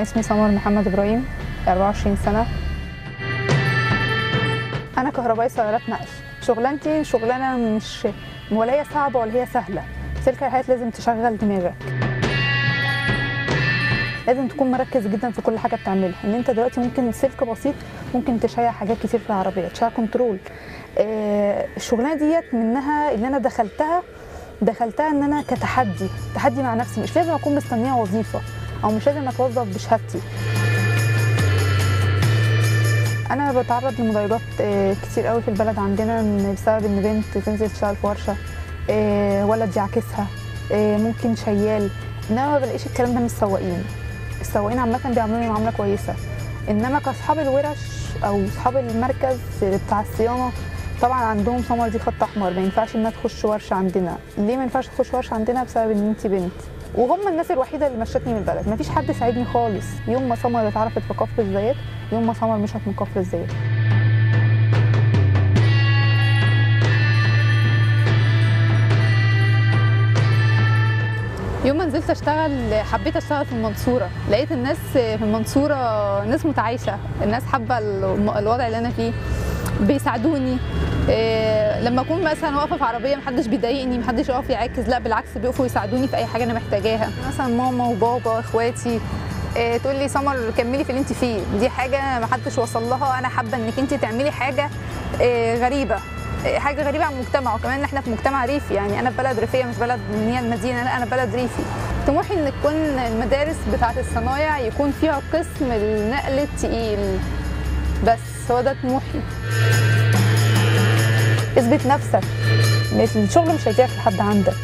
اسمي سمر محمد إبراهيم، 24 سنة. أنا كهربائي سيارات نقل. شغلانتي شغلانة مش ولا هي صعبة ولا هي سهلة. سلك الحياة لازم تشغل دماغك، لازم تكون مركز جدا في كل حاجة بتعملها. إن أنت دلوقتي ممكن سلك بسيط ممكن تشيع حاجات كتير في العربية، تشيع كنترول. الشغلانة ديت منها اللي أنا دخلتها ان انا تحدي مع نفسي. مش لازم اكون مستنيه وظيفه او مش لازم اتوظف بشهادتي. انا بتعرض لمضايقات كتير قوي في البلد عندنا بسبب ان بنت تنزل تشتغل في ورشه، ولد يعكسها، ممكن شيال. انما ما بلاقيش الكلام ده من السواقين عامه بيعملوني معامله كويسه. انما كاصحاب الورش او اصحاب المركز بتاع الصيانه طبعا عندهم سمر دي خط احمر، ما ينفعش انها تخش ورشه عندنا. ليه ما ينفعش تخش ورشه عندنا؟ بسبب ان انت بنت. وهم الناس الوحيده اللي مشتني من البلد، ما فيش حد ساعدني خالص. يوم ما سمر اتعرفت في كفر الزيات، يوم ما سمر مشت من كفر الزيات. يوم ما نزلت اشتغل حبيت اشتغل في المنصوره. لقيت الناس في المنصوره ناس متعايشه، الناس حابه الوضع اللي انا فيه، بيساعدوني. لما اكون مثلا واقفه في عربيه محدش بيضايقني، محدش يقف يعاكس، لا بالعكس بيقفوا يساعدوني في اي حاجه انا محتاجاها. مثلا ماما وبابا اخواتي تقول لي سمر كملي في اللي انت فيه، دي حاجه محدش وصل لها. انا حابه انك انت تعملي حاجه غريبه، حاجه غريبه عن المجتمع. وكمان احنا في مجتمع ريفي، يعني انا بلد ريفيه مش بلد ان هي المدينه، لا انا بلد ريفي. طموحي ان تكون المدارس بتاعه الصنايع يكون فيها قسم النقل التقيل، بس هو ده طموحي. اثبت نفسك، الشغل مش هيضيع في حد عندك.